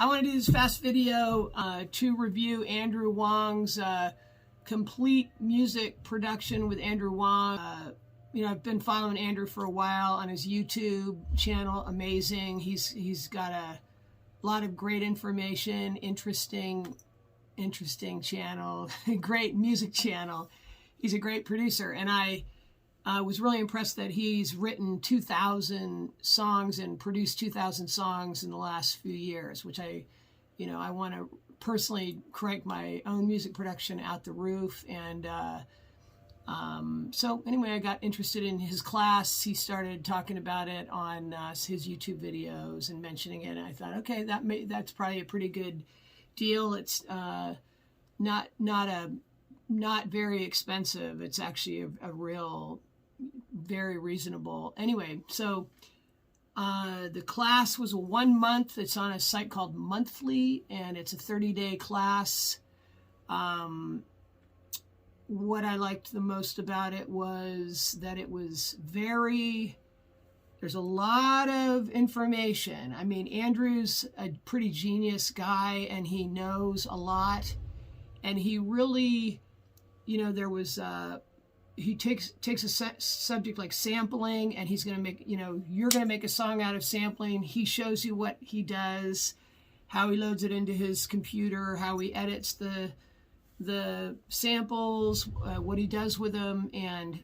I want to do this fast video to review Andrew Huang's complete music production with Andrew Huang. I've been following Andrew for a while on his YouTube channel. Amazing. He's got a lot of great information, interesting channel, great music channel. He's a great producer, and I was really impressed that he's written 2,000 songs and produced 2,000 songs in the last few years, which I want to personally crank my own music production out the roof. And so anyway, I got interested in his class. He started talking about it on his YouTube videos and mentioning it. And I thought, okay, that's probably a pretty good deal. It's not very expensive. It's actually a real, very reasonable. Anyway, so the class was a 1 month. It's on a site called Monthly, and it's a 30-day class. What I liked the most about it was that it was there's a lot of information. I mean, Andrew's a pretty genius guy, and he knows a lot, and he really, he takes a subject like sampling, and he's going to make, you're going to make a song out of sampling. He shows you what he does, how he loads it into his computer, how he edits the samples, what he does with them, and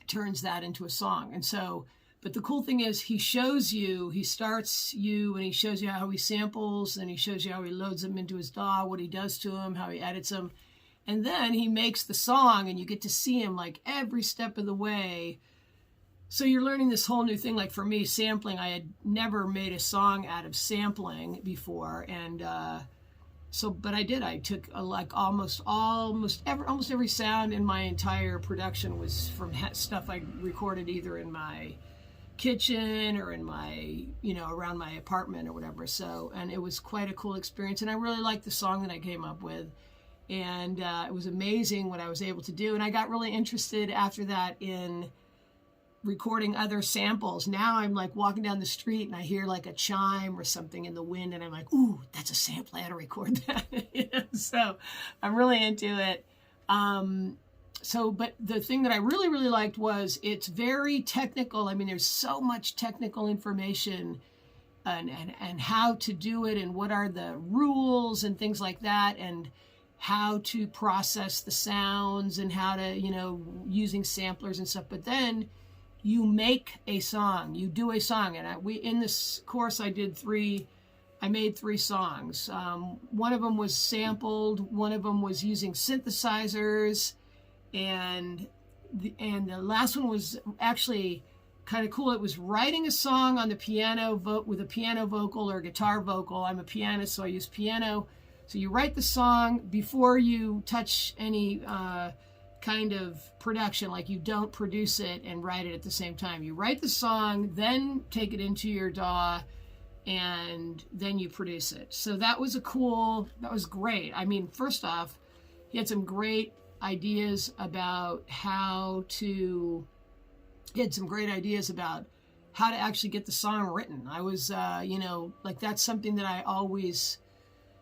turns that into a song. And so, but the cool thing is he shows you, he starts you, and he shows you how he samples, and he shows you how he loads them into his DAW, what he does to them, how he edits them. And then he makes the song, and you get to see him like every step of the way. So you're learning this whole new thing. Like for me, sampling, I had never made a song out of sampling before. And but I did. I took almost every sound in my entire production was from stuff I recorded either in my kitchen or in my, around my apartment or whatever. So, and it was quite a cool experience. And I really liked the song that I came up with. And it was amazing what I was able to do. And I got really interested after that in recording other samples. Now I'm like walking down the street and I hear like a chime or something in the wind, and I'm like, ooh, that's a sample. I had to record that. So I'm really into it. But the thing that I really, really liked was it's very technical. I mean, there's so much technical information and how to do it and what are the rules and things like that, and how to process the sounds and how to, using samplers and stuff. But then you make a song, you do a song. And in this course, I made 3 songs. One of them was sampled, one of them was using synthesizers, and the last one was actually kind of cool. It was writing a song on the piano with a piano vocal or guitar vocal. I'm a pianist, so I use piano. So you write the song before you touch any kind of production, like you don't produce it and write it at the same time. You write the song, then take it into your DAW, and then you produce it. So that was great. I mean, first off, he had some great ideas about how to actually get the song written. I was, that's something that I always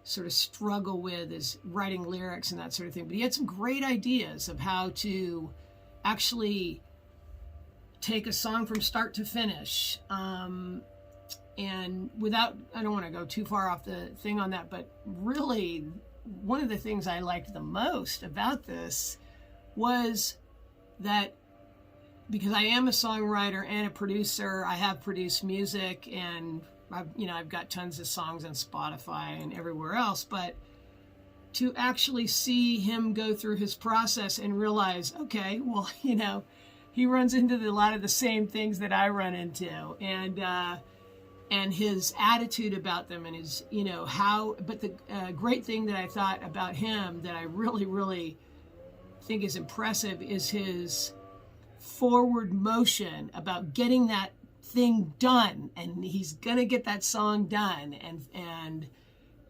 sort of struggle with, is writing lyrics and that sort of thing. But he had some great ideas of how to actually take a song from start to finish. And I don't want to go too far off the thing on that, but really one of the things I liked the most about this was that, because I am a songwriter and a producer, I have produced music, and I've got tons of songs on Spotify and everywhere else, but to actually see him go through his process and realize, okay, well, he runs into a lot of the same things that I run into, and his attitude about them, and his, but the great thing that I thought about him that I really, really think is impressive is his forward motion about getting that thing done, and he's gonna get that song done, and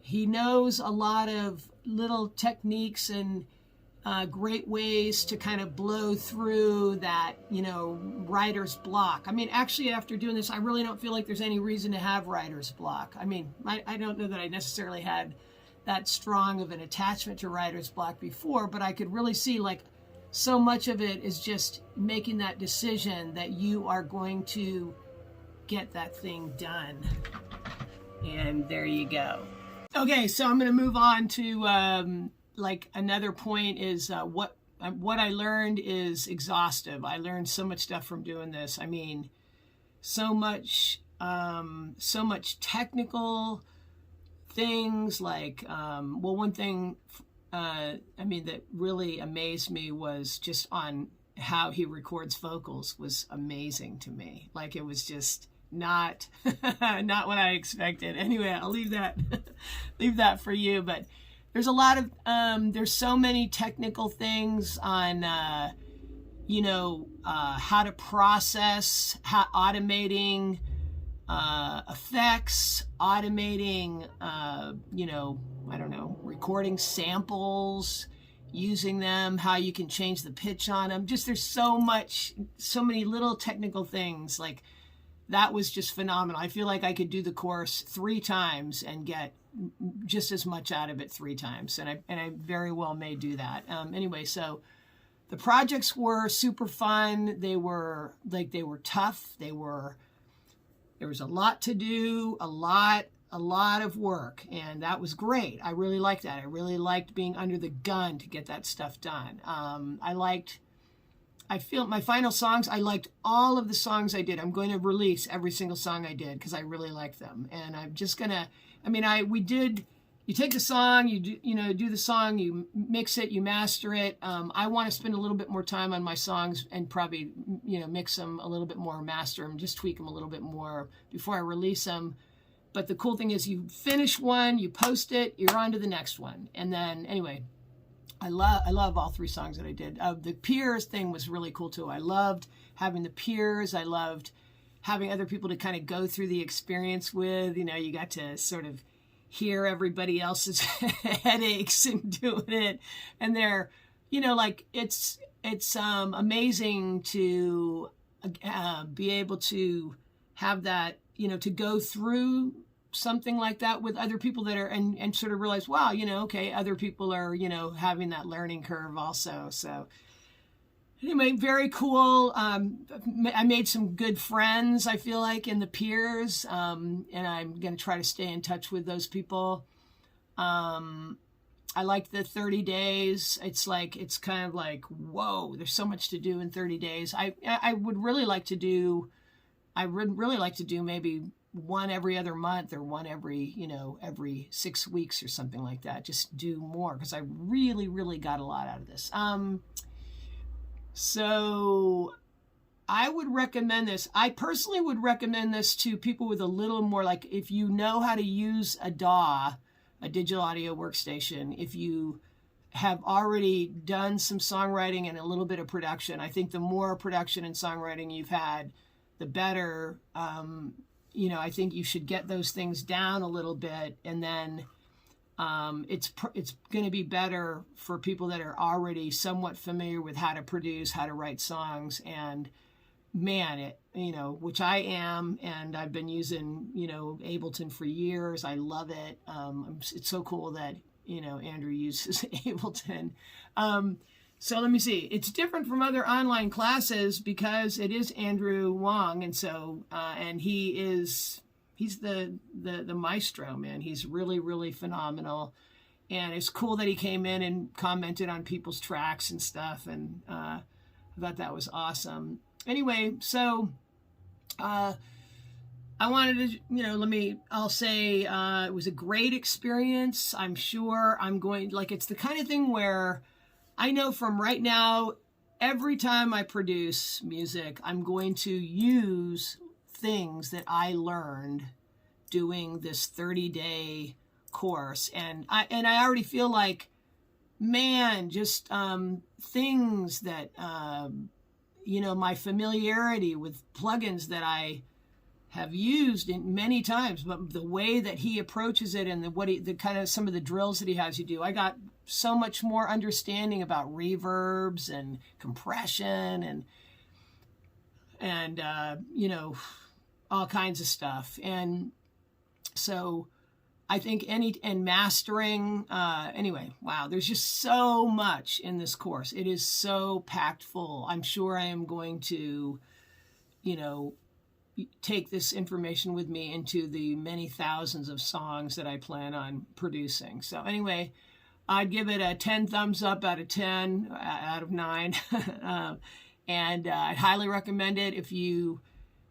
he knows a lot of little techniques and great ways to kind of blow through that, writer's block. I mean, actually, after doing this, I really don't feel like there's any reason to have writer's block. I mean, I don't know that I necessarily had that strong of an attachment to writer's block before, but I could really see like so much of it is just making that decision that you are going to get that thing done. And there you go. Okay, so I'm going to move on to like another point is what I learned is exhaustive. I learned so much stuff from doing this. I mean, so much technical things like, one thing, that really amazed me was just on how he records vocals was amazing to me. Like, it was just not what I expected. Anyway, I'll leave that for you. But there's a lot of there's so many technical things on how to process, automating effects, automating recording samples, using them, how you can change the pitch on them. Just there's so many little technical things. Like, that was just phenomenal. I feel like I could do the course 3 times and get just as much out of it 3 times. And I very well may do that. Anyway, so the projects were super fun. They were tough. There was a lot to do, a lot of work, and that was great. I really liked that. I really liked being under the gun to get that stuff done. I feel my final songs, I liked all of the songs I did. I'm going to release every single song I did because I really like them. And I'm just going to, you take the song, you do the song, you mix it, you master it. I want to spend a little bit more time on my songs and probably, mix them a little bit more, master them, just tweak them a little bit more before I release them. But the cool thing is you finish one, you post it, you're on to the next one. And then anyway, I love all 3 songs that I did. The peers thing was really cool too. I loved having the peers. I loved having other people to kind of go through the experience with. You got to sort of hear everybody else's headaches and doing it. And they're, it's amazing to be able to have that, to go through something like that with other people that are and sort of realize, wow, okay, other people are, having that learning curve also. So anyway, very cool. I made some good friends, I feel like, in the peers, and I'm going to try to stay in touch with those people. I like the 30 days. It's kind of like, whoa, there's so much to do in 30 days. I would really like to do maybe one every other month or one every 6 weeks or something like that. Just do more because I really, really got a lot out of this. So I would recommend this. I personally would recommend this to people with a little more, like, if you know how to use a DAW, a digital audio workstation, if you have already done some songwriting and a little bit of production. I think the more production and songwriting you've had, the better. I think you should get those things down a little bit, and then it's going to be better for people that are already somewhat familiar with how to produce, how to write songs. And man, which I am, and I've been using, Ableton for years. I love it. It's so cool that, Andrew uses Ableton. So let me see. It's different from other online classes because it is Andrew Huang, and so and he's the maestro, man. He's really, really phenomenal, and it's cool that he came in and commented on people's tracks and stuff, and I thought that was awesome. Anyway, so I wanted to, I'll say it was a great experience. I'm sure it's the kind of thing where I know from right now, every time I produce music, I'm going to use things that I learned doing this 30-day course. And I already feel like, man, just things that, my familiarity with plugins that I have used many times, but the way that he approaches it and the kind of some of the drills that he has you do. I got so much more understanding about reverbs and compression and you know, all kinds of stuff. And so I think and mastering, anyway, wow, there's just so much in this course. It is so packed full. I'm sure I am going to, you know, take this information with me into the many thousands of songs that I plan on producing. So anyway, I'd give it a 10 thumbs up out of 10, out of 9. And I'd highly recommend it. If you,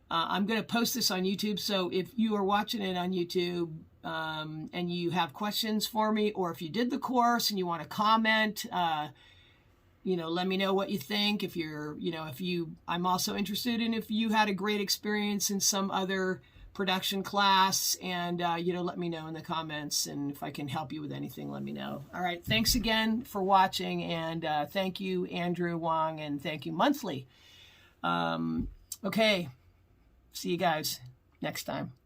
I'm going to post this on YouTube. So if you are watching it on YouTube, and you have questions for me, or if you did the course and you want to comment, you know, let me know what you think. If you're, you know, I'm also interested in if you had a great experience in some other production class, and, you know, let me know in the comments, and if I can help you with anything, let me know. All right. Thanks again for watching, and thank you, Andrew Huang, and thank you, Monthly. Okay. See you guys next time.